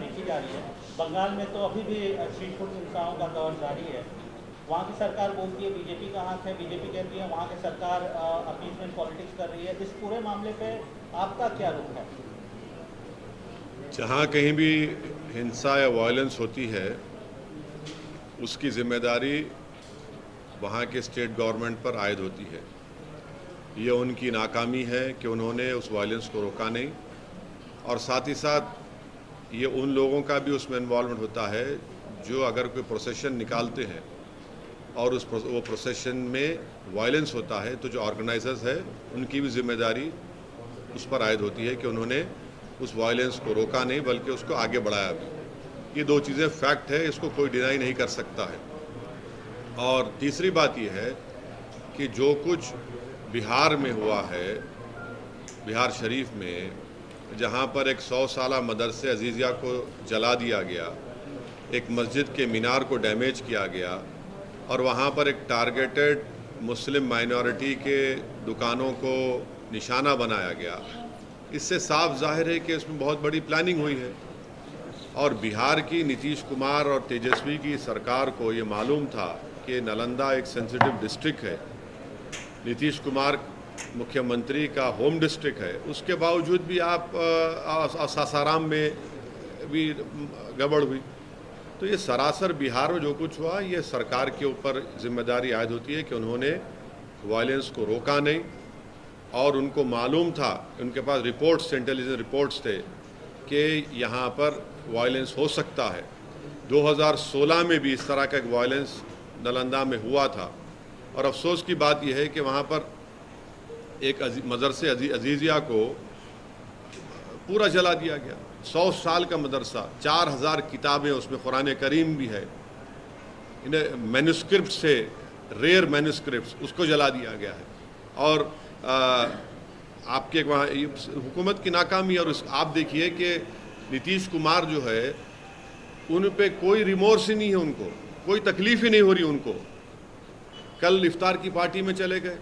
देखी जा रही है। बंगाल में तो अभी भी स्ट्रीट फूड हिंसाओं का दौर जारी है। वहाँ की सरकार बोलती है बीजेपी का हाथ है, बीजेपी कहती है वहाँ की सरकार अपीसमेंट पॉलिटिक्स कर रही है। इस पूरे मामले पे आपका क्या रुख है? जहाँ कहीं भी हिंसा या वायलेंस होती है उसकी जिम्मेदारी वहाँ के स्टेट गवर्नमेंट पर आयद होती है। ये उनकी नाकामी है कि उन्होंने उस वायलेंस को रोका नहीं, और साथ ही साथ ये उन लोगों का भी उसमें इन्वॉल्वमेंट होता है जो अगर कोई प्रोसेशन निकालते हैं और वो प्रोसेशन में वायलेंस होता है तो जो ऑर्गेनाइजर्स है उनकी भी जिम्मेदारी उस पर आयद होती है कि उन्होंने उस वायलेंस को रोका नहीं बल्कि उसको आगे बढ़ाया भी। ये दो चीज़ें फैक्ट है, इसको कोई डिनाई नहीं कर सकता है। और तीसरी बात ये है कि जो कुछ बिहार में हुआ है, बिहार शरीफ में, जहाँ पर एक 100 साला मदरसे अजीज़िया को जला दिया गया, एक मस्जिद के मीनार को डैमेज किया गया और वहाँ पर एक टारगेटेड मुस्लिम माइनॉरिटी के दुकानों को निशाना बनाया गया, इससे साफ जाहिर है कि इसमें बहुत बड़ी प्लानिंग हुई है। और बिहार की नीतीश कुमार और तेजस्वी की सरकार को ये मालूम था कि नालंदा एक सेंसिटिव डिस्ट्रिक्ट है, नीतीश कुमार मुख्यमंत्री का होम डिस्ट्रिक्ट है, उसके बावजूद भी आप सासाराम में भी गड़बड़ हुई। तो ये सरासर बिहार में जो कुछ हुआ ये सरकार के ऊपर जिम्मेदारी आयद होती है कि उन्होंने वायलेंस को रोका नहीं, और उनको मालूम था, उनके पास रिपोर्ट्स, इंटेलिजेंस रिपोर्ट्स थे कि यहाँ पर वायलेंस हो सकता है। 2016 में भी इस तरह का एक वायलेंस नालंदा में हुआ था, और अफसोस की बात यह है कि वहाँ पर एक मदरसे अजीज़िया को पूरा जला दिया गया। 100 साल का मदरसा, 4000 किताबें, उसमें कुरान करीम भी है, इन्हें मैन्युस्क्रिप्ट से, रेयर मैन्युस्क्रिप्ट, उसको जला दिया गया है। और आपके वहाँ हुकूमत की नाकामी। और आप देखिए कि नीतीश कुमार जो है उन पे कोई रिमोर्स ही नहीं है, उनको कोई तकलीफ ही नहीं हो रही उनको। कल इफ्तार की पार्टी में चले गए,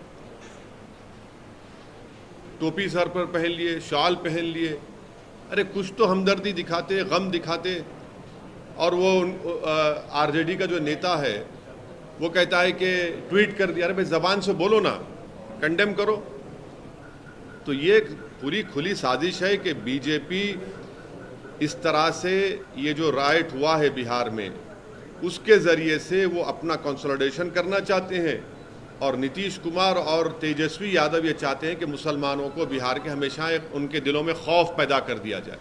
टोपी सर पर पहन लिए, शॉल पहन लिए, अरे कुछ तो हमदर्दी दिखाते, गम दिखाते। और वो आरजेडी का जो नेता है वो कहता है कि ट्वीट कर दिया। अरे भाई ज़बान से बोलो ना, कंडेम करो। तो ये पूरी खुली साजिश है कि बीजेपी इस तरह से ये जो राइट हुआ है बिहार में, उसके ज़रिए से वो अपना कंसोलिडेशन करना चाहते हैं, और नीतीश कुमार और तेजस्वी यादव ये चाहते हैं कि मुसलमानों को बिहार के हमेशा उनके दिलों में खौफ पैदा कर दिया जाए।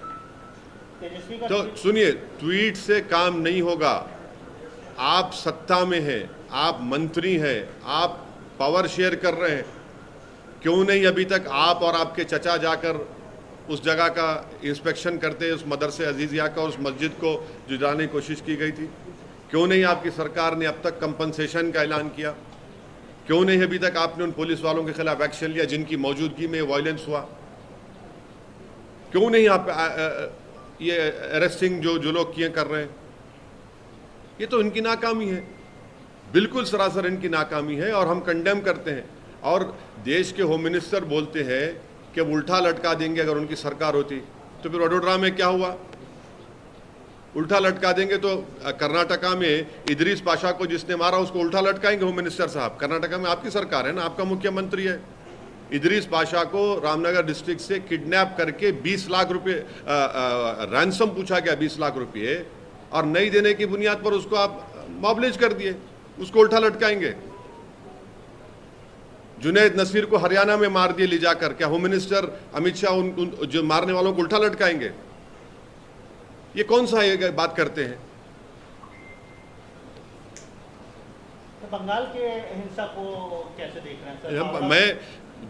तो सुनिए, ट्वीट से काम नहीं होगा। आप सत्ता में हैं, आप मंत्री हैं, आप पावर शेयर कर रहे हैं, क्यों नहीं अभी तक आप और आपके चचा जाकर उस जगह का इंस्पेक्शन करते, उस मदरसे अजीज़िया का, उस मस्जिद को जलाने की कोशिश की गई थी? क्यों नहीं आपकी सरकार ने अब तक कंपनसेशन का ऐलान किया? क्यों नहीं अभी तक आपने उन पुलिस वालों के खिलाफ एक्शन लिया जिनकी मौजूदगी में वायलेंस हुआ? क्यों नहीं आप ये अरेस्टिंग जो लोग किए कर रहे हैं? ये तो इनकी नाकामी है, बिल्कुल सरासर इनकी नाकामी है, और हम कंडेम करते हैं। और देश के होम मिनिस्टर बोलते हैं कि उल्टा लटका देंगे अगर उनकी सरकार होती। तो फिर वडोदरा में क्या हुआ? उल्टा लटका देंगे तो कर्नाटका में इदरीस पाशा को जिसने मारा उसको उल्टा लटकाएंगे होम मिनिस्टर साहब? कर्नाटका में आपकी सरकार है ना, आपका मुख्यमंत्री है। इदरीस पाशा को रामनगर डिस्ट्रिक्ट से किडनैप करके 20 लाख रुपये रैंसम पूछा गया, 20 लाख रुपये, और नहीं देने की बुनियाद पर उसको आप मॉबलिज कर दिए, उसको उल्टा लटकाएंगे। जुनैद नसीर को हरियाणा में मार दिए ले जाकर, क्या होम मिनिस्टर अमित शाह उन जो मारने वालों को उल्टा लटकाएंगे? ये कौन सा ये बात करते हैं? तो बंगाल के हिंसा को कैसे देख रहे हैं सर? मैं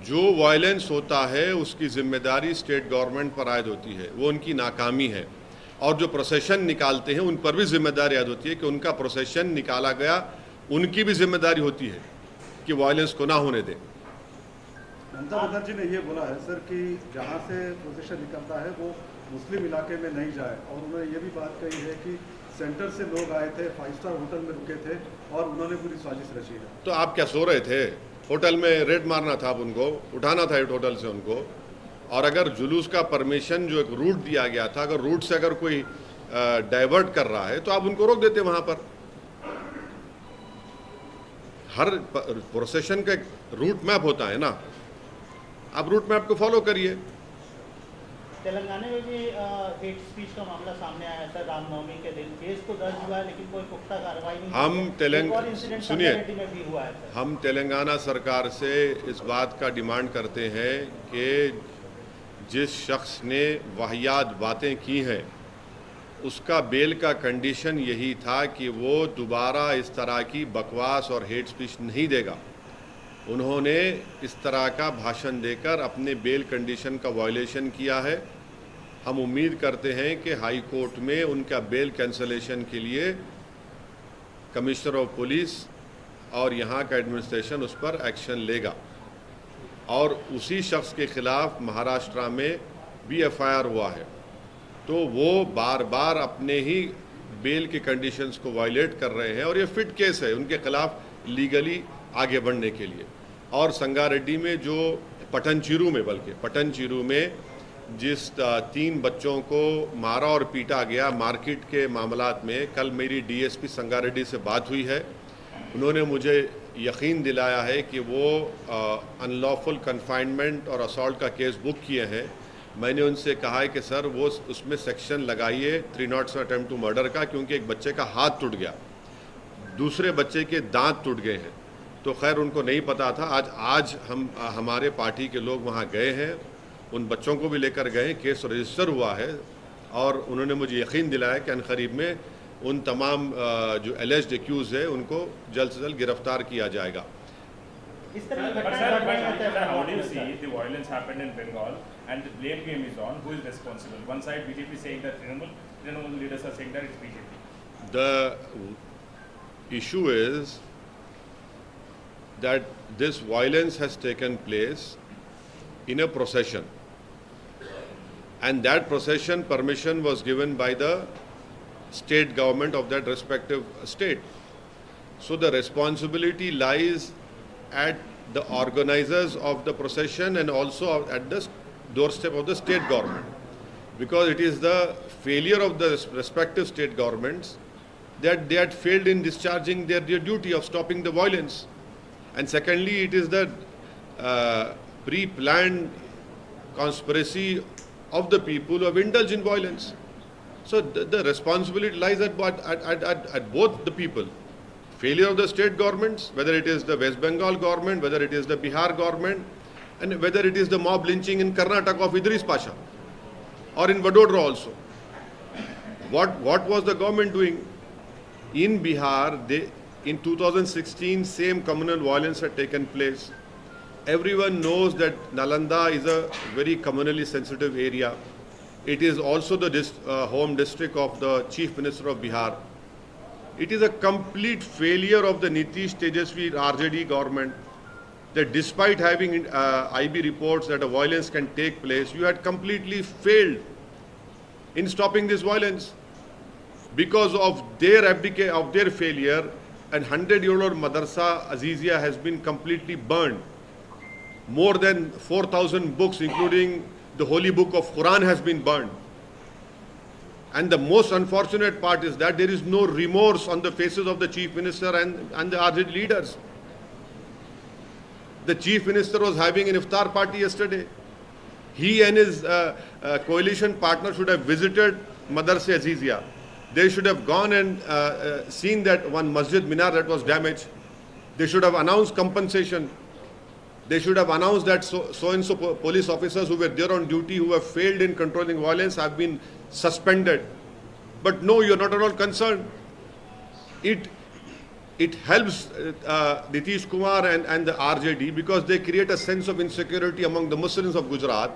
जो वायलेंस होता है उसकी जिम्मेदारी स्टेट गवर्नमेंट पर आयद होती है, वो उनकी नाकामी है। और जो प्रोसेशन निकालते हैं उन पर भी जिम्मेदारी आयद होती है कि उनका प्रोसेशन निकाला गया, उनकी भी जिम्मेदारी होती है कि वायलेंस को ना होने दें। ममता बनर्जी ने ये बोला है सर कि जहाँ से प्रोसेशन निकलता है वो मुस्लिम इलाके में नहीं जाए, और उन्होंने ये भी बात कही है कि सेंटर से लोग आए थे, 5 स्टार होटल में रुके थे और उन्होंने पूरी साजिश रची है। तो आप क्या सो रहे थे? होटल में रेड मारना था, आप उनको उठाना था होटल से उनको। और अगर जुलूस का परमिशन जो एक रूट दिया गया था, अगर रूट से अगर कोई डाइवर्ट कर रहा है तो आप उनको रोक देते वहाँ पर। हर प्रोसेशन का एक रूट मैप होता है ना, आप रूट मैप को फॉलो करिए। तेलंगाना में भी हेट स्पीच का मामला सामने आया है सर, रामनवमी के दिन केस तो दर्ज हुआ है लेकिन कोई पुख्ता कार्रवाई नहीं। सुनिए, में भी हुआ है सर। हम तेलंगाना सरकार से इस बात का डिमांड करते हैं कि जिस शख्स ने वाहियात बातें की हैं उसका बेल का कंडीशन यही था कि वो दोबारा इस तरह की बकवास और हेट स्पीच नहीं देगा। उन्होंने इस तरह का भाषण देकर अपने बेल कंडीशन का वायलेशन किया है। हम उम्मीद करते हैं कि हाई कोर्ट में उनका बेल कैंसलेशन के लिए कमिश्नर ऑफ पुलिस और यहाँ का एडमिनिस्ट्रेशन उस पर एक्शन लेगा और उसी शख्स के खिलाफ महाराष्ट्र में भी एफआईआर हुआ है। तो वो बार बार अपने ही बेल के कंडीशंस को वायलेट कर रहे हैं और ये फिट केस है उनके खिलाफ लीगली आगे बढ़ने के लिए। और संगारेड्डी में जो पटनचेरू में जिस 3 बच्चों को मारा और पीटा गया मार्केट के मामलात में, कल मेरी डीएसपी संगारेड्डी से बात हुई है। उन्होंने मुझे यकीन दिलाया है कि वो अनलॉफुल कन्फाइनमेंट और असॉल्ट का केस बुक किए हैं। मैंने उनसे कहा है कि सर वो उसमें सेक्शन लगाइए 307 अटेम्प्ट टू मर्डर का, क्योंकि एक बच्चे का हाथ टूट गया, दूसरे बच्चे के दांत टूट गए हैं। तो खैर उनको नहीं पता था। आज हमारे पार्टी के लोग वहाँ गए हैं, उन बच्चों को भी लेकर गए, केस रजिस्टर हुआ है और उन्होंने मुझे यकीन दिलाया कि अनकरीब में उन तमाम जो एलिज्ड एक्यूज है उनको जल्द से जल्द गिरफ्तार किया जाएगा। इस तरह की how do you see the violence happened in Bengal and the blame game is on? Who is responsible? One side BJP saying that Trinamool leaders are saying that it's BJP. The issue is that this violence has taken place in a procession, and that procession permission was given by the state government of that respective state. So the responsibility lies at the organizers of the procession and also at the doorstep of the state government, because it is the failure of the respective state governments that they had failed in discharging their duty of stopping the violence. And secondly, it is the pre-planned conspiracy of the people who have indulged in violence. So the responsibility lies at both the people. Failure of the state governments, whether it is the West Bengal government, whether it is the Bihar government, and whether it is the mob lynching in Karnataka of Idris Pasha, or in Vadodara also. What was the government doing? In Bihar, in 2016, same communal violence had taken place. Everyone knows that Nalanda is a very communally sensitive area. It is also the home district of the Chief Minister of Bihar. It is a complete failure of the Nitish Tejasvi RJD government that despite having IB reports that a violence can take place, you had completely failed in stopping this violence. Because of their failure, and 100-year-old Madrasa Azizia has been completely burned. More than 4,000 books, including the holy book of Quran, has been burned. And the most unfortunate part is that there is no remorse on the faces of the Chief Minister and the RJD leaders. The Chief Minister was having an iftar party yesterday. He and his coalition partner should have visited Madrasa Azizia. They should have gone and seen that one Masjid Minar that was damaged. They should have announced compensation. They should have announced that so-and-so police officers who were there on duty who have failed in controlling violence have been suspended. But no, you're not at all concerned. It helps Nitish Kumar and the RJD because they create a sense of insecurity among the Muslims of Gujarat.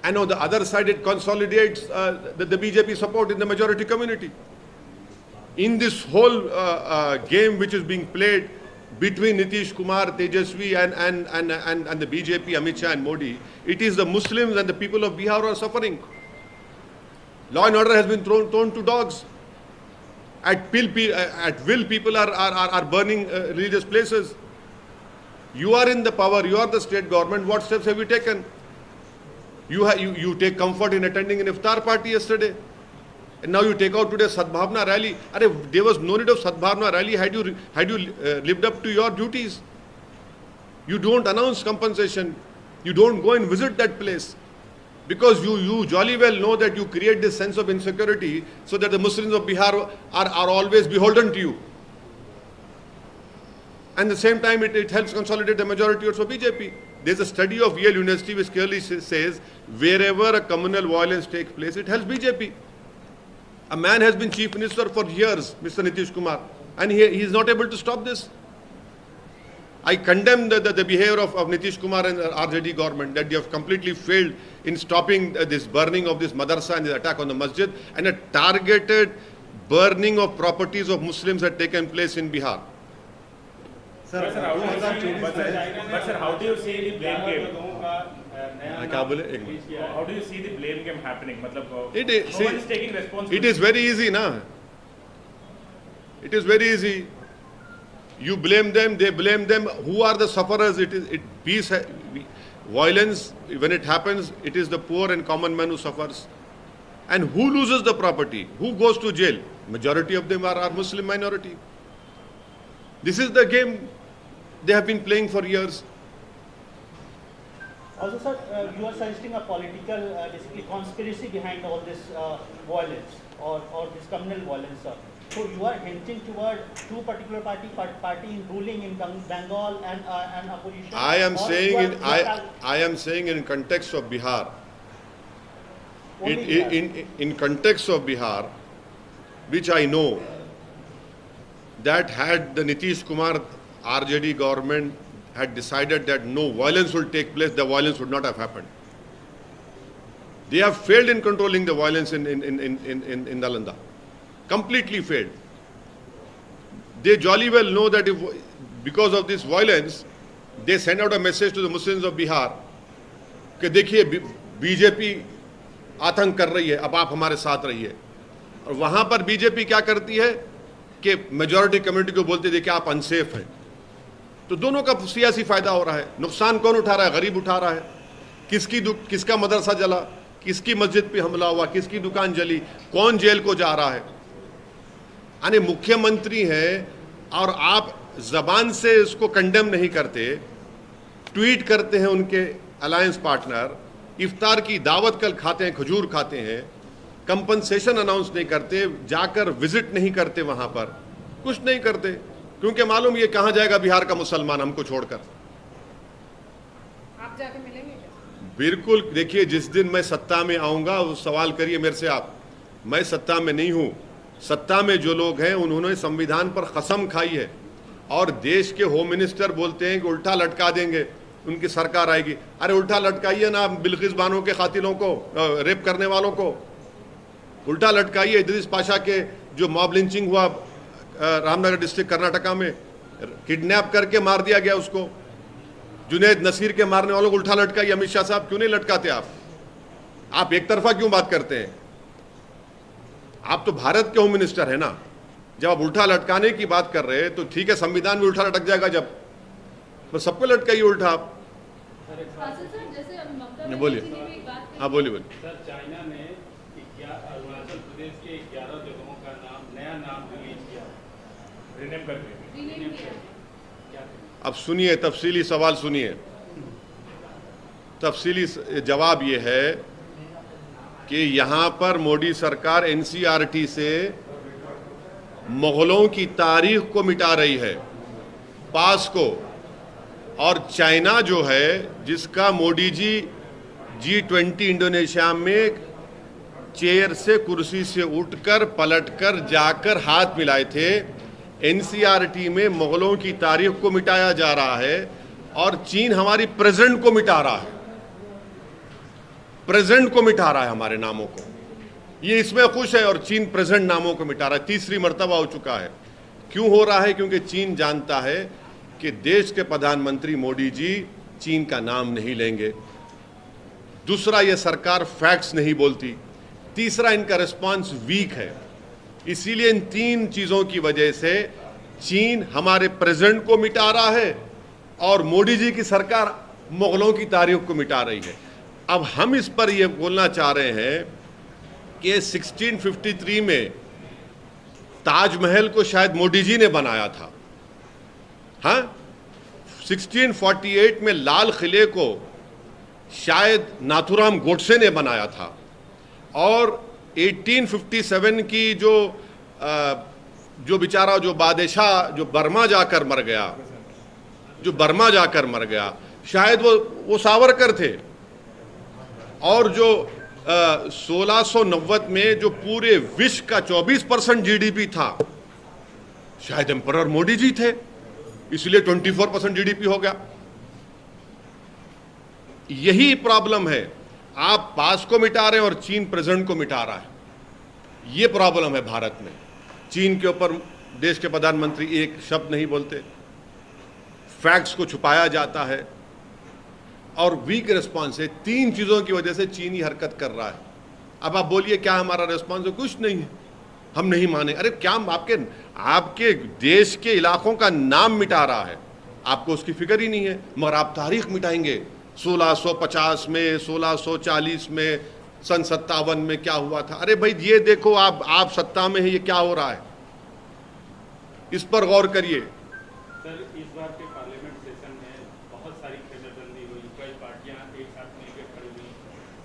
And on the other side, it consolidates the BJP support in the majority community. In this whole game which is being played between Nitish Kumar, Tejasvi and the BJP, Amit Shah and Modi, it is the Muslims and the people of Bihar who are suffering. Law and order has been thrown to dogs. At will, people are burning religious places. You are in the power, you are the state government. What steps have you taken? You take comfort in attending an iftar party yesterday. And now you take out today Sadbhavna rally. There was no need of Sadbhavna rally had you lived up to your duties. You don't announce compensation. You don't go and visit that place. Because you jolly well know that you create this sense of insecurity so that the Muslims of Bihar are always beholden to you. And at the same time, it helps consolidate the majority also BJP. There's a study of Yale University which clearly says wherever a communal violence takes place, it helps BJP. A man has been chief minister for years, Mr. Nitish Kumar, and he is not able to stop this. I condemn the behavior of Nitish Kumar and the RJD government, that they have completely failed in stopping this burning of this madrasa and the attack on the masjid, and a targeted burning of properties of Muslims had taken place in Bihar. Sir how do you see the blame game? क्या बोले एक minute. How do you see the blame game happening? मतलब No one is taking responsibility. It is very easy, na. It is very easy. You blame them, they blame them. Who are the sufferers? Violence, when it happens, it is the poor and common man who suffers. And who loses the property? Who goes to jail? Majority of them are Muslim minority. This is the game they have been playing for years. Also, sir, you are suggesting a political, basically conspiracy behind all this violence or this communal violence, sir. So you are hinting toward two particular party ruling in Bengal and opposition. I am saying in context of Bihar. In context of Bihar, which I know, that had the Nitish Kumar RJD government had decided that no violence will take place, the violence would not have happened. They have failed in controlling the violence in Nalanda. Completely failed. They jolly well know that if because of this violence, they send out a message to the Muslims of Bihar कि देखिए BJP आतंक कर रही है, अब आप हमारे साथ रहिए. और वहां पर बीजेपी क्या करती है कि मेजॉरिटी कम्युनिटी को बोलते देखिए आप अनसेफ हैं. तो दोनों का सियासी फायदा हो रहा है. नुकसान कौन उठा रहा है? गरीब उठा रहा है. किसका मदरसा जला, किसकी मस्जिद पे हमला हुआ, किसकी दुकान जली, कौन जेल को जा रहा है. यानी मुख्यमंत्री हैं और आप जबान से इसको कंडेम नहीं करते, ट्वीट करते हैं उनके अलायंस पार्टनर, इफ्तार की दावत कल खाते हैं, खजूर खाते हैं, कंपनसेशन अनाउंस नहीं करते, जाकर विजिट नहीं करते, वहां पर कुछ नहीं करते, क्योंकि मालूम ये कहां जाएगा बिहार का मुसलमान हमको छोड़कर. आप जाके मिलेंगे? बिल्कुल. देखिए, जिस दिन मैं सत्ता में आऊंगा वो सवाल करिए मेरे से आप. मैं सत्ता में नहीं हूं. सत्ता में जो लोग हैं उन्होंने संविधान पर कसम खाई है और देश के होम मिनिस्टर बोलते हैं कि उल्टा लटका देंगे, उनकी सरकार आएगी. अरे उल्टा लटकाइए ना बिल्किस बानो के कातिलों को, रेप करने वालों को उल्टा लटकाइए. इदरीस पाशा के जो मॉब लिंचिंग हुआ रामनगर डिस्ट्रिक्ट कर्नाटका में, किडनैप करके मार दिया गया उसको. जुनैद नसीर के मारने वालों को उल्टा लटकाइए. अमित शाह साहब क्यों नहीं लटकाते आप एक तरफा क्यों बात करते हैं? आप तो भारत के होम मिनिस्टर है ना. जब आप उल्टा लटकाने की बात कर रहे हैं तो ठीक है, संविधान भी उल्टा लटक जाएगा जब, तो सबको लटकाइए उल्टा आप. बोलिए. हाँ बोलिए. सर, चाइना ने अरुणाचल प्रदेश के 11 जगहों का नया नाम रिलीज किया, रिनेम कर दिया. अब सुनिए, तफसीली सवाल सुनिए. तफसीली जवाब ये है कि यहां पर मोदी सरकार एनसीईआरटी से मुगलों की तारीख को मिटा रही है, पास को. और चाइना जो है, जिसका मोदी जी G20 इंडोनेशिया में चेयर से, कुर्सी से उठकर पलटकर जाकर हाथ मिलाए थे, एनसीईआरटी में मुगलों की तारीख को मिटाया जा रहा है और चीन हमारी प्रेजेंट को मिटा रहा है. प्रेजेंट को मिटा रहा है हमारे नामों को. ये इसमें खुश है और चीन प्रेजेंट नामों को मिटा रहा है. तीसरी मर्तबा हो चुका है. क्यों हो रहा है? क्योंकि चीन जानता है कि देश के प्रधानमंत्री मोदी जी चीन का नाम नहीं लेंगे. दूसरा, ये सरकार फैक्ट्स नहीं बोलती. तीसरा, इनका रिस्पांस वीक है. इसीलिए इन तीन चीजों की वजह से चीन हमारे प्रेजेंट को मिटा रहा है और मोदी जी की सरकार मुगलों की तारीख को मिटा रही है. अब हम इस पर यह बोलना चाह रहे हैं कि 1653 में ताजमहल को शायद मोदी जी ने बनाया था। हाँ, 1648 में लाल किले को शायद नाथुराम गोडसे ने बनाया था, और 1857 की जो बेचारा जो बादशाह जो बर्मा जाकर मर गया, शायद वो सावरकर थे। और जो 1690 में जो पूरे विश्व का 24% जीडीपी था, शायद एम्परर मोदी जी थे, इसलिए 24% जीडीपी हो गया। यही प्रॉब्लम है, आप पास को मिटा रहे हैं और चीन प्रेजेंट को मिटा रहा है। ये प्रॉब्लम है भारत में। चीन के ऊपर देश के प्रधानमंत्री एक शब्द नहीं बोलते, फैक्ट्स को छुपाया जाता है, और वीक रिस्पॉन्स है। 3 चीज़ों की वजह से चीन ही हरकत कर रहा है। अब आप बोलिए क्या हमारा रिस्पॉन्स है? कुछ नहीं है, हम नहीं माने। अरे क्या आपके देश के इलाकों का नाम मिटा रहा है, आपको उसकी फिक्र ही नहीं है, मगर आप तारीख मिटाएंगे। 1650 में, 1640 में, सन 57 में क्या हुआ था। अरे भाई ये देखो, आप सत्ता में है, ये क्या हो रहा है, इस पर गौर करिए। सर, इस बार के पार्लियामेंट सेशन में बहुत सारी खेलबंदी हुई, कई पार्टियां एक साथ मिलकर खड़ी हुई,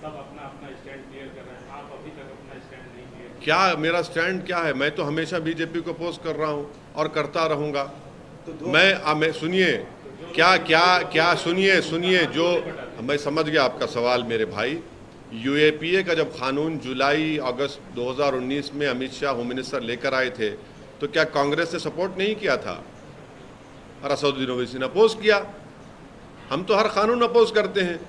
सब अपना अपना स्टैंड क्लियर कर रहे हैं। आप अभी तक अपना स्टैंड नहीं क्लियर। क्या मेरा स्टैंड क्या है? मैं तो हमेशा बीजेपी को अपोज कर रहा हूं और करता रहूंगा। तो मैं सुनिए क्या सुनिए जो मैं समझ गया आपका सवाल मेरे भाई। यूएपीए का जब कानून जुलाई अगस्त 2019 में अमित शाह होम मिनिस्टर लेकर आए थे, तो क्या कांग्रेस ने सपोर्ट नहीं किया था? और असदुद्दीन ओवैसी ने अपोज किया। हम तो हर कानून अपोज करते हैं,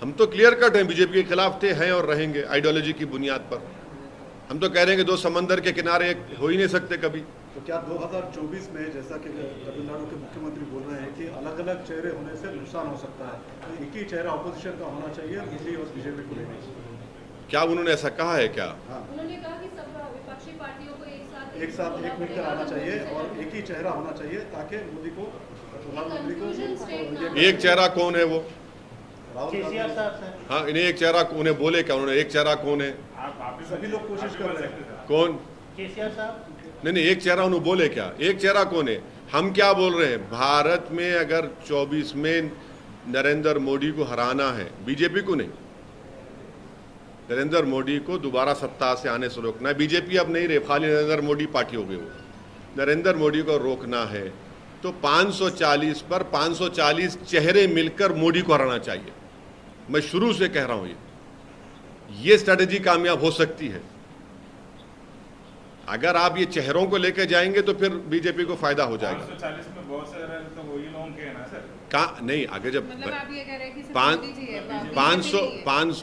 हम तो क्लियर कट हैं, बीजेपी के खिलाफ थे, हैं और रहेंगे आइडियोलॉजी की बुनियाद पर। हम तो कह रहे हैं कि 2 समंदर के किनारे एक हो ही नहीं सकते कभी। तो क्या 2024 में, जैसा कि तमिलनाडु के मुख्यमंत्री बोल रहे हैं कि अलग अलग चेहरे होने से नुकसान हो सकता है, तो एक ही चेहरा अपोजिशन का होना चाहिए, दिल्ली और बीजेपी को लेने? क्या उन्होंने ऐसा कहा है क्या? हाँ, उन्होंने कहा कि सब विपक्षी पार्टियों को एक साथ मिलकर आना चाहिए और एक ही चेहरा होना चाहिए, ताकि मोदी को, प्रधानमंत्री को एक चेहरा कौन है वो? केसीआर साहब से। हाँ, इन्हें एक चेहरा उन्हें बोले क्या उन्होंने? एक चेहरा कौन है? सभी लोग कोशिश कर रहे हैं। कौन? केसीआर साहब। नहीं, एक चेहरा उन्होंने बोले क्या? एक चेहरा कौन है? हम क्या बोल रहे हैं? भारत में अगर 24 में नरेंद्र मोदी को हराना है, बीजेपी को नहीं, नरेंद्र मोदी को दोबारा सत्ता से आने से रोकना है। बीजेपी अब नहीं रहे, खाली नरेंद्र मोदी पार्टी हो गई वो। नरेंद्र मोदी को रोकना है तो 540 पर 540 चेहरे मिलकर मोदी को हराना चाहिए। मैं शुरू से कह रहा हूं ये स्ट्रेटेजी कामयाब हो सकती है। अगर आप ये चेहरों को लेकर जाएंगे तो फिर बीजेपी को फायदा हो जाएगा। 540 में बहुत सारे तो वही लोग के हैं ना सर। कहाँ नहीं, आगे जब मतलब आप ये कह रहे हैं कि सिर्फ 5 मोदी जी है, BJP 500 नहीं है।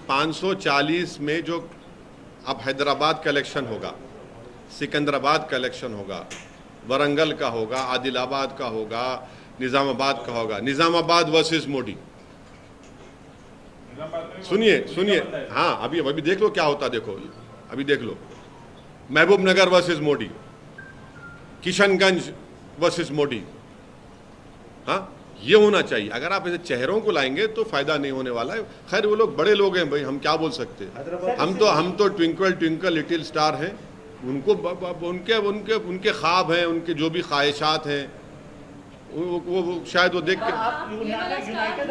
540 में जो अब हैदराबाद का इलेक्शन होगा, सिकंदराबाद का इलेक्शन होगा, वरंगल का होगा, आदिलाबाद का होगा, निज़ामाबाद का होगा। निज़ामाबाद वर्सेस मोदी। सुनिए, हाँ, अभी देख लो क्या होता। देखो अभी देख लो, महबूब नगर वर्सेस मोदी, किशनगंज वर्सेस मोदी। हाँ, ये होना चाहिए। अगर आप ऐसे चेहरों को लाएंगे तो फायदा नहीं होने वाला है। खैर वो लोग बड़े लोग हैं भाई, हम क्या बोल सकते हैं। हम तो ट्विंकल ट्विंकल लिटिल स्टार हैं। उनको उनके ख्वाब हैं, उनके जो भी ख्वाहिशात हैं, वो शायद वो देख के। आप यूनाइटेड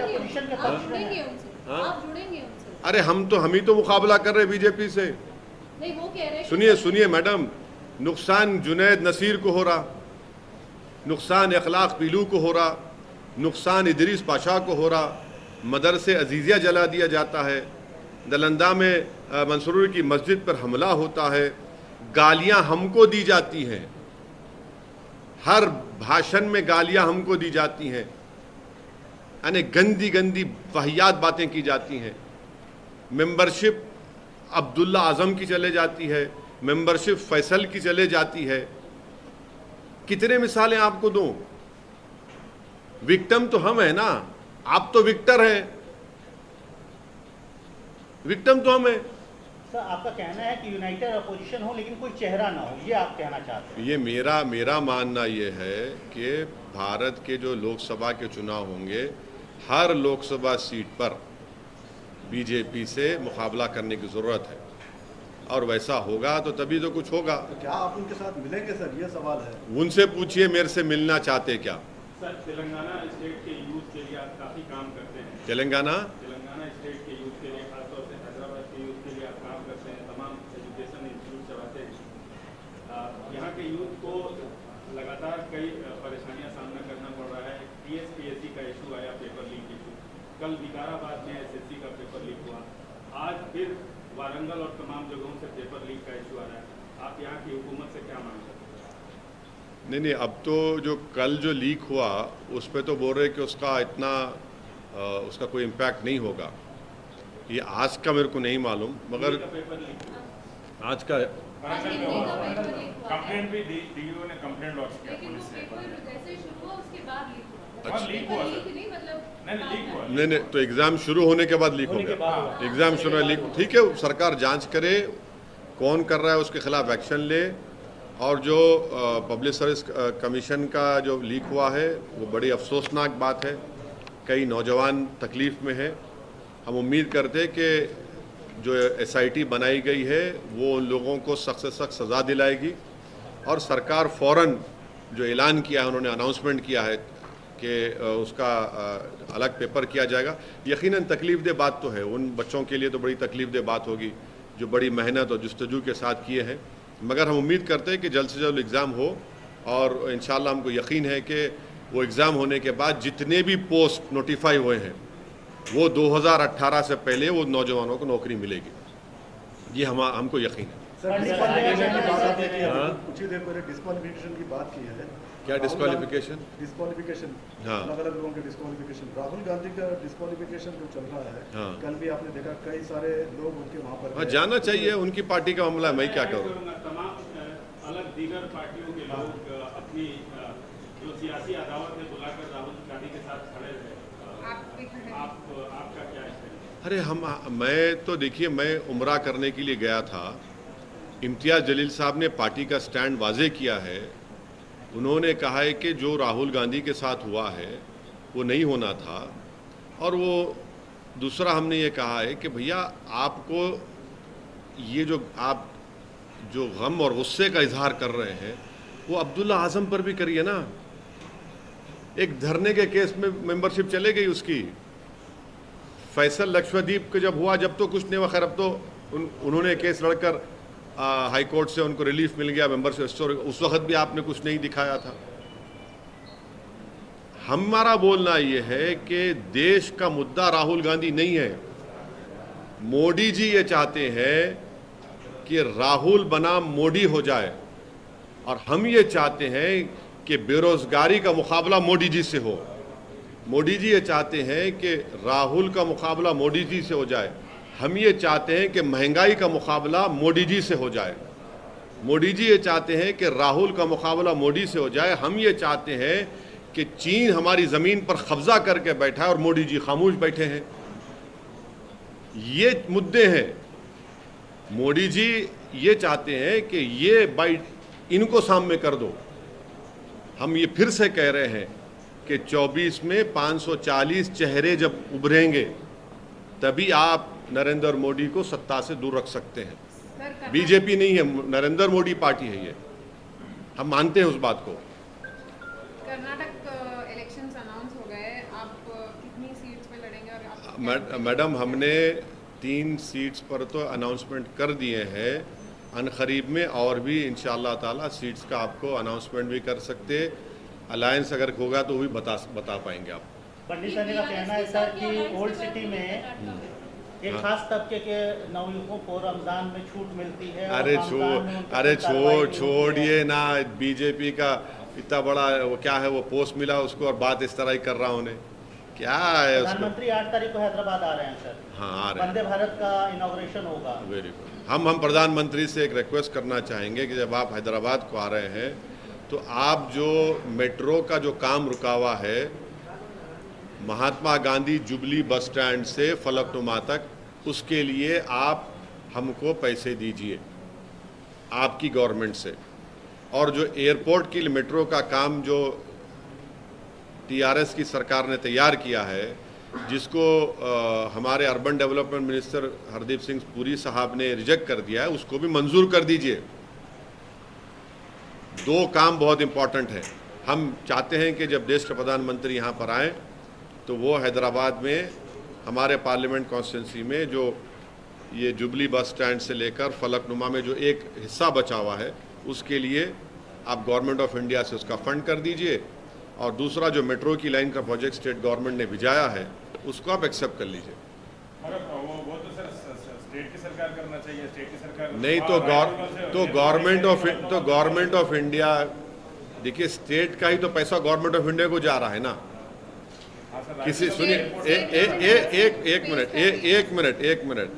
अपोजिशन के पक्ष में हैं। आप जुड़ेंगे उनसे। अरे हम ही तो मुकाबला कर रहे हैं बीजेपी से। नहीं, वो कह रहे हैं। सुनिए मैडम, नुकसान जुनैद नसीर को हो रहा, नुकसान अखलाक पीलू को हो रहा, नुकसान इदरीस पाशा को हो रहा, मदरसे अजीज़िया जला दिया जाता है, दलंदा में मंसूर की मस्जिद पर हमला होता है, गालियां हमको दी जाती हैं, हर भाषण में गालियां हमको दी जाती हैं, यानी गंदी गंदी वाहियात बातें की जाती हैं। मेंबरशिप अब्दुल्ला आजम की चले जाती है, मेंबरशिप फैसल की चले जाती है। कितने मिसालें आपको दूं? विक्टिम तो हम है ना, आप तो विक्टर हैं। विक्टिम तो हम है। सर, आपका कहना है कि यूनाइटेड अपोजिशन हो लेकिन कोई चेहरा ना हो, ये आप कहना चाहते हैं? ये मेरा मानना ये है कि भारत के जो लोकसभा के चुनाव होंगे, हर लोकसभा सीट पर बीजेपी से मुकाबला करने की ज़रूरत है, और वैसा होगा तो तभी तो कुछ होगा। तो क्या आप उनके साथ मिलेंगे सर, ये सवाल है। उनसे पूछिए मेरे से मिलना चाहते क्या। सर, तेलंगाना स्टेट के यूथ के लिए आप काफ़ी काम करते हैं। तेलंगाना स्टेट के यूथ के लिए, खासतौर से हैदराबाद के यूथ के लिए आप काम करते हैं, तमाम एजुकेशन इंस्टीट्यूट चलाते हैं। यहाँ के यूथ को लगातार कई परेशानियां सामना करना पड़ रहा है। TSPSC का इशू आया, पेपर लीक इशू। कल विकाराबाद में SSC का पेपर लीक हुआ। आज फिर वारंगल और तमाम जगहों से पेपर लीक का इशू आ रहा है। आप यहाँ की हुकूमत से क्या मांग करते हैं? नहीं, अब तो जो कल जो लीक हुआ उस पर तो बोल रहे कि उसका इतना उसका कोई इम्पैक्ट नहीं होगा। ये आज का मेरे को नहीं मालूम, मगर पेपर लीक आज का कंप्लेंट भी DO ने कंप्लेंट लॉन्च किया पुलिस से। जैसे शुरू हुआ उसके बाद लीक हुआ। अच्छा। लीक हुआ सर। नहीं मतलब लीक हुआ। नहीं, तो एग्ज़ाम शुरू होने के बाद लीक हो गया। एग्ज़ाम शुरू लीक, ठीक है, सरकार जांच करे, कौन कर रहा है उसके खिलाफ एक्शन ले। और जो पब्लिक सर्विस कमीशन का जो लीक हुआ है वो बड़ी अफसोसनाक बात है। कई नौजवान तकलीफ़ में है। हम उम्मीद करते हैं कि जो SIT बनाई गई है वो उन लोगों को सख्त से सख्त सज़ा दिलाएगी, और सरकार फ़ौरन जो ऐलान किया है, उन्होंने अनाउंसमेंट किया है कि उसका अलग पेपर किया जाएगा। यकीनन तकलीफ़देह बात तो है, उन बच्चों के लिए तो बड़ी तकलीफ़देह बात होगी जो बड़ी मेहनत और जुस्तजू के साथ किए हैं। मगर हम उम्मीद करते हैं कि जल्द से जल्द एग्ज़ाम हो, और इंशाअल्लाह हमको यकीन है कि वो एग्ज़ाम होने के बाद जितने भी पोस्ट नोटिफाई हुए हैं वो 2018 से पहले वो नौजवानों को नौकरी मिलेगी। ये हमको यकीन है। सर, डिस्क्वालिफिकेशन की बात आपने की है, कुछ ही देर पहले डिस्क्वालिफिकेशन की बात की है। क्या डिस्क्वालिफिकेशन? डिस्क्वालिफिकेशन, हाँ। अलग अलग लोगों के डिस्क्वालिफिकेशन। राहुल गांधी का डिस्क्वालिफिकेशन जो चल रहा है, हाँ। कल भी आपने देखा कई सारे लोग उनके वहाँ पर हाँ, जाना चाहिए, उनकी पार्टी का मामला है, मैं क्या करूँ। तमाम अलग दीगर पार्टियों के लोग अपनी जो सियासी अदावत है बुलाकर राहुल गांधी के साथ खड़े रहे। आपका क्या है? अरे मैं तो देखिए, मैं उम्रा करने के लिए गया था। इम्तियाज़ जलील साहब ने पार्टी का स्टैंड वाजे किया है। उन्होंने कहा है कि जो राहुल गांधी के साथ हुआ है वो नहीं होना था। और वो दूसरा हमने ये कहा है कि भैया आपको ये जो आप जो गम और गुस्से का इजहार कर रहे हैं वो अब्दुल्ला आज़म पर भी करिए ना। एक धरने के केस में मेंबरशिप चले गई उसकी। फैसल लक्षद्वीप के जब हुआ, जब तो कुछ नहीं हुआ, खैर अब तो उन्होंने केस लड़कर हाई कोर्ट से उनको रिलीफ मिल गया मेंबरशिप। उस वक्त भी आपने कुछ नहीं दिखाया था। हमारा बोलना ये है कि देश का मुद्दा राहुल गांधी नहीं है। मोदी जी ये चाहते हैं कि राहुल बनाम मोदी हो जाए, और हम ये चाहते हैं कि बेरोजगारी का मुकाबला मोदी जी से हो। मोदी जी ये चाहते हैं कि राहुल का मुकाबला मोदी जी से हो जाए। हम ये चाहते हैं कि महंगाई का मुकाबला मोदी जी से हो जाए। मोदी जी ये चाहते हैं कि राहुल का मुकाबला मोदी से हो जाए। हम ये चाहते हैं कि चीन हमारी ज़मीन पर कब्जा करके बैठा है और मोदी जी खामोश बैठे हैं। ये मुद्दे हैं। मोदी जी ये चाहते हैं कि ये बाइट इनको सामने कर दो। हम ये फिर से कह रहे हैं कि 24 में 540 चेहरे जब उभरेंगे तभी आप नरेंद्र मोदी को सत्ता से दूर रख सकते हैं। बीजेपी नहीं है, नरेंद्र मोदी पार्टी है। ये हम मानते हैं उस बात को। कर्नाटक इलेक्शंस अनाउंस हो गए, आप कितनी सीट्स पे लड़ेंगे? और मैडम, हमने 3 सीट्स पर तो अनाउंसमेंट कर दिए हैं। अनकरीब में और भी इंशाअल्लाह ताला सीट्स का आपको अनाउंसमेंट भी कर सकते। अलायंस अगर होगा तो भी बता पाएंगे आप। पंडित सर का कहना है सर कि ओल्ड सिटी में एक खास तबके के नवयुवकों को रमजान में छूट मिलती है। अरे छोड़िए ना, बीजेपी का इतना बड़ा वो क्या है, वो पोस्ट मिला उसको और बात इस तरह ही कर रहा उन्हें क्या है। प्रधानमंत्री 8 तारीख को हैदराबाद आ रहे हैं सर। हाँ, आ रहे हैं। वंदे भारत का इनॉग्रेशन होगा। Very good. हम प्रधानमंत्री से एक रिक्वेस्ट करना चाहेंगे कि जब आप हैदराबाद को आ रहे हैं तो आप जो मेट्रो का जो काम रुका हुआ है Mahatma Gandhi jubilee bus stand से फलकनुमा तक, उसके लिए आप हमको पैसे दीजिए आपकी गवर्नमेंट से। और जो एयरपोर्ट के लिए मेट्रो का काम जो TRS की सरकार ने तैयार किया है, जिसको हमारे urban development minister Hardeep Singh Puri साहब ने रिजेक्ट कर दिया है, उसको भी मंजूर कर दीजिए। दो काम बहुत इम्पॉर्टेंट है। हम चाहते हैं कि जब देश के प्रधानमंत्री यहाँ पर आएँ तो वो हैदराबाद में हमारे पार्लियामेंट कॉन्स्टिट्यूंसी में जो ये जुबली बस स्टैंड से लेकर फलकनुमा में जो एक हिस्सा बचा हुआ है, उसके लिए आप गवर्नमेंट ऑफ इंडिया से उसका फंड कर दीजिए, और दूसरा जो मेट्रो की लाइन का प्रोजेक्ट स्टेट गवर्नमेंट ने भिजाया है उसको आप एक्सेप्ट कर लीजिए। वो तो सर स्टेट की सरकार करना चाहिए, स्टेट की सरकार नहीं तो गवर्नमेंट ऑफ इंडिया, देखिए स्टेट का ही तो पैसा गवर्नमेंट ऑफ इंडिया को जा रहा है ना। किसी सुनिए एक मिनट,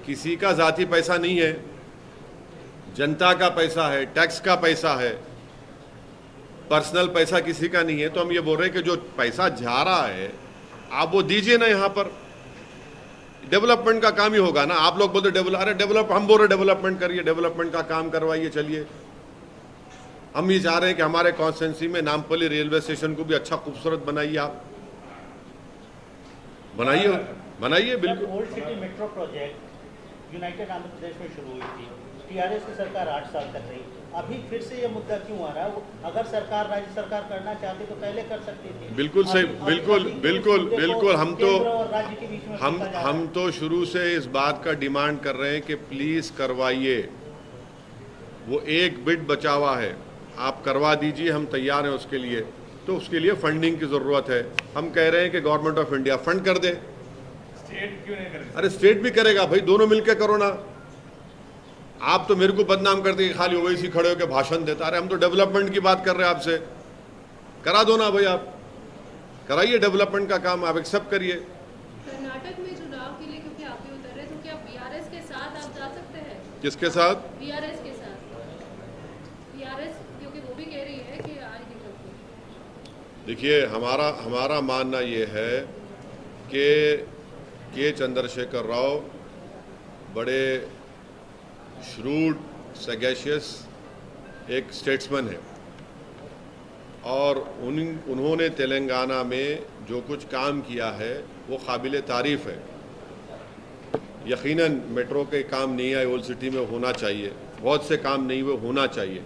किसी का जाती पैसा नहीं है, जनता का पैसा है, टैक्स का पैसा है, पर्सनल पैसा किसी का नहीं है। तो हम ये बोल रहे हैं कि जो पैसा जा रहा है आप वो दीजिए ना, यहाँ पर डेवलपमेंट का काम ही होगा ना। आप लोग बोलते डेवलप, हम बोल रहे डेवलपमेंट करिए, डेवलपमेंट का काम करवाइए, चलिए। हम ये चाह रहे हैं कि हमारे कॉन्स्टिट्यूंसी में नामपल्ली रेलवे स्टेशन को भी अच्छा खूबसूरत बनाइए, आप बनाइए बिल्कुल। Old city metro project united Andhra Pradesh में शुरू हुई थी, टीआरएस की सरकार 8 साल कर रही, अभी फिर से ये मुद्दा क्यों आ रहा है? अगर सरकार, राज्य सरकार करना चाहती तो पहले कर सकती थी। बिल्कुल सही, बिल्कुल। हम तो शुरू से इस बात का डिमांड कर रहे हैं कि प्लीज करवाइए। वो एक बिट बचा हुआ है, आप करवा दीजिए, हम तैयार हैं उसके लिए। तो उसके लिए फंडिंग की जरूरत है। हम कह रहे हैं कि गवर्नमेंट ऑफ इंडिया फंड कर दे। स्टेट क्यों नहीं कर रही? अरे स्टेट भी करेगा भाई, दोनों मिलकर करो ना। आप तो मेरे को बदनाम करते कि खाली ओवैसी खड़े होकर भाषण देता। अरे हम तो डेवलपमेंट की बात कर रहे हैं आपसे, करा दो ना भाई, आप कराइए डेवलपमेंट का काम, आप एक्सेप्ट करिए। कर्नाटक में चुनाव के लिए क्योंकि आप भी उतर रहे, तो क्या बीआरएस के साथ आप जा सकते हैं? किसके साथ? बीआरएस के साथ। बीआरएस क्योंकि वो भी कह रही है कि आएगी करके। देखिए हमारा मानना ये है कि के चंद्रशेखर राव बड़े श्रूड, सैगेशियस एक स्टेट्समैन है, और उन्होंने तेलंगाना में जो कुछ काम किया है वो काबिल तारीफ़ है। यकीनन मेट्रो के काम नहीं आए, ओल्ड सिटी में होना चाहिए, बहुत से काम नहीं हुए, होना चाहिए,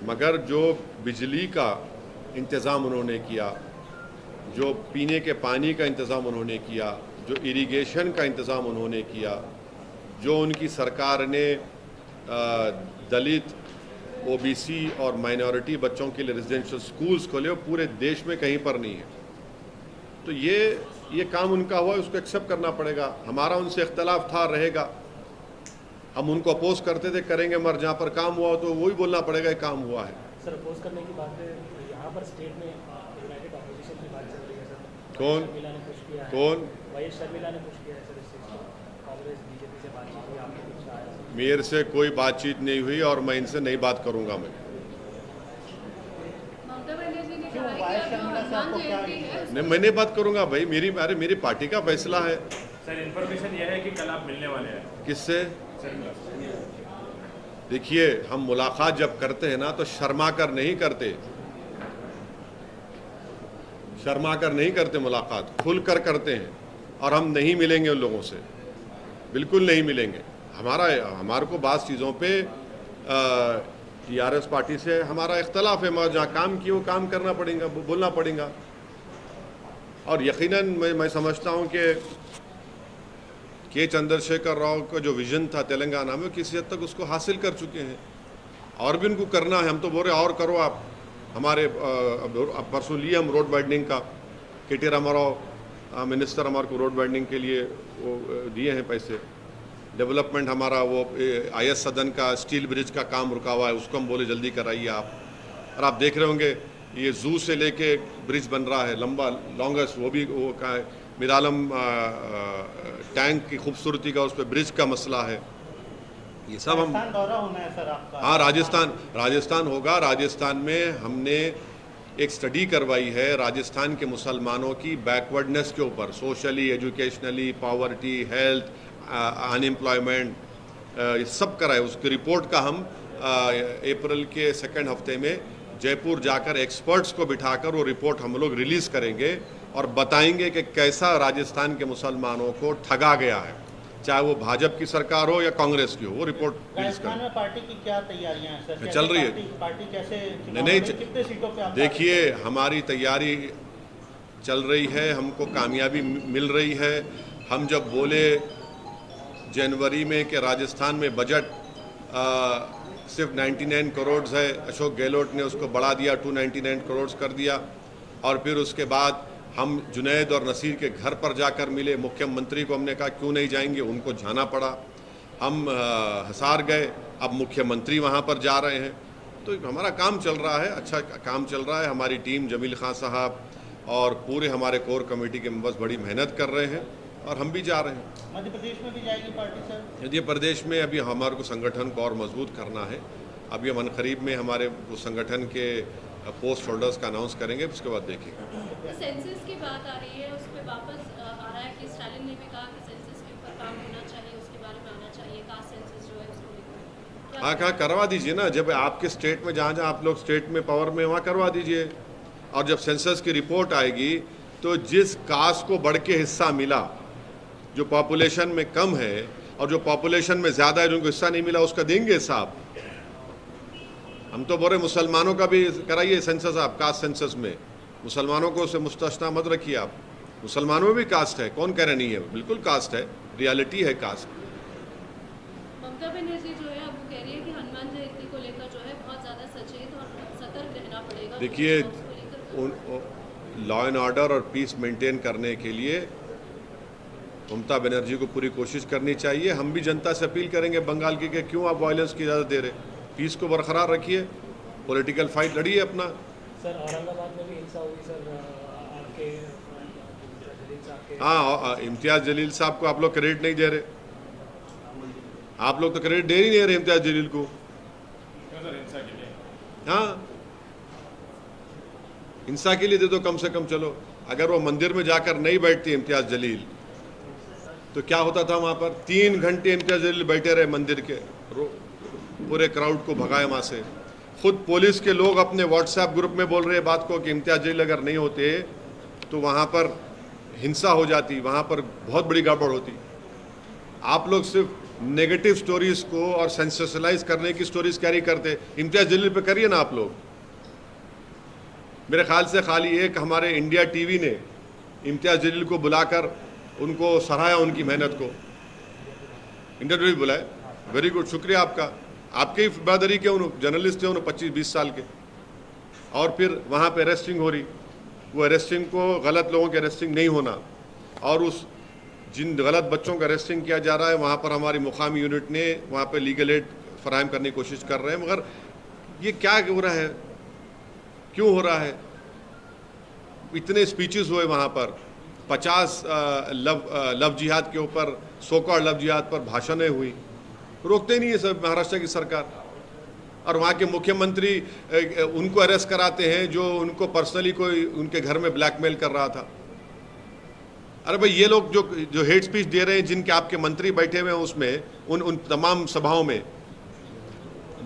मगर जो बिजली का इंतज़ाम उन्होंने किया, जो पीने के पानी का इंतज़ाम उन्होंने किया, जो इरिगेशन का इंतज़ाम उन्होंने किया, जो उनकी सरकार ने दलित, ओबीसी और माइनॉरिटी बच्चों के लिए रेजिडेंशियल स्कूल्स खोले, वो पूरे देश में कहीं पर नहीं है। तो ये काम उनका हुआ, उसको एक्सेप्ट करना पड़ेगा। हमारा उनसे इख्तलाफ था, रहेगा। हम उनको अपोज करते थे, करेंगे, मगर जहाँ पर काम हुआ तो वही बोलना पड़ेगा काम हुआ है। सर अपोज करने की बात है, यहाँ पर स्टेट में यूनाइटेड ऑपोजिशन की बात चल रही है सर। कौन? शर्मिला ने पुश किया है। कौन? वाईएस शर्मिला ने पुश किया है सर इस चीज़ को। कांग्रेस बीजेपी से बातचीत हुई, आपने कुछ कहा है? मेरे से कोई बातचीत नहीं हुई और मैं इनसे नहीं बात करूंगा। मैं ममता बनर्जी ने कहा है कि हनुमान जयंती है। नहीं, मैं नहीं बात करूंगा भाई, मेरी पार्टी का फैसला है। सर इन्फॉर्मेशन यह है कि कल आप मिलने वाले हैं। किससे? शर्मिला। देखिए, हम मुलाकात जब करते हैं ना तो शर्मा कर नहीं करते, मुलाकात खुल कर करते हैं। और हम नहीं मिलेंगे उन लोगों से, बिल्कुल नहीं मिलेंगे। हमारे को बात चीज़ों पे टीआरएस पार्टी से हमारा इख्तलाफ है, मगर जहाँ काम किए वो काम करना पड़ेगा, बोलना पड़ेगा। और यकीनन मैं समझता हूँ कि के चंद्रशेखर राव का जो विजन था तेलंगाना में, किसी हद तक उसको हासिल कर चुके हैं, और भी उनको करना है। हम तो बोल रहे और करो आप। हमारे परसों लिए हम रोड वाइडनिंग का, के.टी. रामाराव मिनिस्टर हमारे को रोड वाइडनिंग के लिए वो दिए हैं पैसे। डेवलपमेंट हमारा वो IS सदन का स्टील ब्रिज का काम रुका हुआ है, उसको हम बोले जल्दी कराइए आप। और आप देख रहे होंगे ये जू से लेके ब्रिज बन रहा है लंबा, लॉन्गेस्ट, वो भी वो का है। मिरालम टैंक की खूबसूरती का, उस पर ब्रिज का मसला है। ये सब हम दौरा होना है सर आपका? हाँ, राजस्थान होगा। राजस्थान में हमने एक स्टडी करवाई है राजस्थान के मुसलमानों की बैकवर्डनेस के ऊपर, socially, educationally, poverty, health, unemployment, ये सब कराए। उसकी रिपोर्ट का हम अप्रैल के 2nd हफ्ते में जयपुर जाकर एक्सपर्ट्स को बिठाकर वो रिपोर्ट हम लोग रिलीज़ करेंगे। और बताएंगे कि कैसा राजस्थान के मुसलमानों को ठगा गया है, चाहे वो भाजपा की सरकार हो या कांग्रेस की हो। वो रिपोर्ट राजस्थान में पार्टी की क्या तैयारियां हैं सर? चल रही है। पार्टी कैसे नहीं, कितने सीटों पे आप देखिए हमारी तैयारी चल रही है, हमको कामयाबी मिल रही है। हम जब बोले जनवरी में कि राजस्थान में बजट सिर्फ 99 करोड़ है, अशोक गहलोत ने उसको बढ़ा दिया, 299 करोड़ कर दिया। और फिर उसके बाद हम जुनैद और नसीर के घर पर जाकर मिले, मुख्यमंत्री को हमने कहा क्यों नहीं जाएंगे, उनको जाना पड़ा। हम हिसार गए, अब मुख्यमंत्री वहाँ पर जा रहे हैं। तो हमारा काम चल रहा है, अच्छा काम चल रहा है। हमारी टीम जमील खान साहब और पूरे हमारे कोर कमेटी के मेंबर्स बड़ी मेहनत कर रहे हैं और हम भी जा रहे हैं। मध्य प्रदेश में भी जाएगी पार्टी सर? मध्य प्रदेश में अभी हमारे को संगठन को और मजबूत करना है। अभी हम अनकरीब में हमारे उस संगठन के पोस्ट होल्डर्स का अनाउंस करेंगे, उसके बाद देखेंगे। सेंसस की बात आ रही है, उस पर वापस आ रहा है कि स्टालिन ने भी कहा कि सेंसस के ऊपर काम होना चाहिए, उसके बारे में आना चाहिए, कास्ट सेंसस जो है उसको लेकर। हाँ, कहाँ करवा दीजिए ना, जब आपके स्टेट में जहाँ जहाँ आप लोग स्टेट में पावर में वहाँ करवा दीजिए। और जब सेंसस की रिपोर्ट आएगी तो जिस कास्ट को बढ़ के हिस्सा मिला, जो पॉपुलेशन में कम है और जो पॉपुलेशन में ज़्यादा है जिनको हिस्सा नहीं मिला, उसका देंगे हिसाब। हम तो बोल रहे मुसलमानों का भी कराइए सेंसस, आप कास्ट सेंसस में मुसलमानों को उसे मुस्तस्ना मत रखिए। आप मुसलमानों में भी कास्ट है, कौन कह रहे नहीं है, बिल्कुल कास्ट है, रियलिटी है कास्ट। ममता बनर्जी जो है अब वो कह रही है कि हनुमान जयंती को लेकर जो है बहुत ज़्यादा सचेत और सतर्क रहना पड़ेगा। देखिए, लॉ एंड ऑर्डर और पीस मेंटेन करने के लिए ममता बनर्जी को पूरी कोशिश करनी चाहिए। हम भी जनता से अपील करेंगे बंगाल की कि क्यों आप वायलेंस की इजाज़त दे रहे, पीस को बरकरार रखिए, पॉलिटिकल फाइट लड़िए अपना। सर औरंगाबाद में भी हिंसा हुई सर, आपके हाँ, इम्तियाज़ जलील साहब को आप लोग क्रेडिट नहीं दे रहे, आप लोग तो क्रेडिट दे ही नहीं रहे इम्तियाज़ जलील को। हाँ, हिंसा के लिए दे दो कम से कम। चलो, अगर वो मंदिर में जाकर नहीं बैठती इम्तियाज़ जलील तो क्या होता था वहाँ पर? 3 घंटे इम्तियाज़ जलील बैठे रहे मंदिर के, पूरे क्राउड को भगाए वहाँ से। खुद पुलिस के लोग अपने व्हाट्सएप ग्रुप में बोल रहे बात को कि इम्तियाज़ जलील अगर नहीं होते तो वहाँ पर हिंसा हो जाती, वहाँ पर बहुत बड़ी गड़बड़ होती। आप लोग सिर्फ नेगेटिव स्टोरीज़ को और सेंसेशनलाइज करने की स्टोरीज कैरी करते। इम्तियाज़ जलील पे करिए ना आप लोग। मेरे ख्याल से खाली एक हमारे इंडिया टीवी ने इम्तियाज़ जलील को बुलाकर उनको सराहा, उनकी मेहनत को इंडिया टीवी बुलाए। वेरी गुड, शुक्रिया आपका, आपके ही बहादुरी के उन जर्नलिस्ट थे, उन्होंने 25-20 साल के। और फिर वहाँ पे अरेस्टिंग हो रही, वो अरेस्टिंग को, गलत लोगों की अरेस्टिंग नहीं होना, और उस जिन गलत बच्चों का अरेस्टिंग किया जा रहा है वहाँ पर हमारी मुकामी यूनिट ने वहाँ पे लीगल एड फराहम करने की कोशिश कर रहे हैं। मगर ये क्या हो रहा है, क्यों हो रहा है? इतने स्पीचेस हुए वहाँ पर, 50 लव जिहाद के ऊपर, सोकॉल्ड लव जिहाद पर भाषणें हुई, रोकते नहीं है सब महाराष्ट्र की सरकार। और वहाँ के मुख्यमंत्री उनको अरेस्ट कराते हैं जो उनको पर्सनली कोई उनके घर में ब्लैकमेल कर रहा था। अरे भाई, ये लोग जो हेट स्पीच दे रहे हैं, जिनके आपके मंत्री बैठे हुए हैं उसमें, उन तमाम सभाओं में,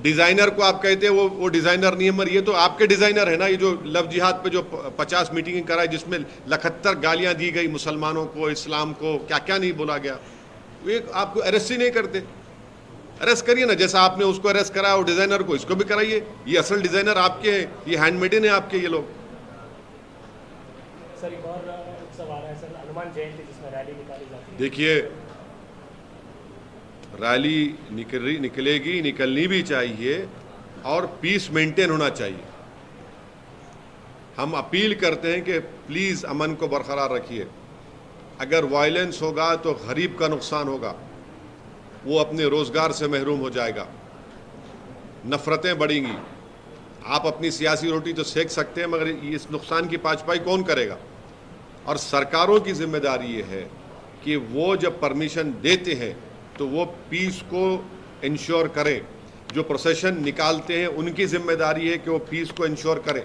डिज़ाइनर को आप कहते हैं वो डिज़ाइनर नहीं है, मगर ये तो आपके डिज़ाइनर है ना। ये जो लव जिहाद पे जो 50 मीटिंग कराई जिसमें 71 गालियां दी गई मुसलमानों को, इस्लाम को, क्या क्या नहीं बोला गया, ये आपको अरेस्ट ही नहीं करते। अरेस्ट करिए ना, जैसा आपने उसको अरेस्ट कराया और डिज़ाइनर को, इसको भी कराइए। ये असल डिज़ाइनर आपके हैं, ये हैंडमेडन है आपके ये लोग। सर एक और उत्सव आ रहा है सर, हनुमान जयंती, जिसमें रैली निकाली जाती है। देखिए, रैली निकलेगी, निकलनी भी चाहिए और पीस मेंटेन होना चाहिए। हम अपील करते हैं कि प्लीज़ अमन को बरकरार रखिए। अगर वायलेंस होगा तो गरीब का नुकसान होगा, वो अपने रोज़गार से महरूम हो जाएगा, नफ़रतें बढ़ेंगी। आप अपनी सियासी रोटी तो सेक सकते हैं, मगर इस नुकसान की पाँचपाई कौन करेगा? और सरकारों की जिम्मेदारी ये है कि वो जब परमिशन देते हैं तो वो पीस को इंश्योर करें। जो प्रोसेशन निकालते हैं उनकी जिम्मेदारी है कि वो पीस को इंश्योर करें।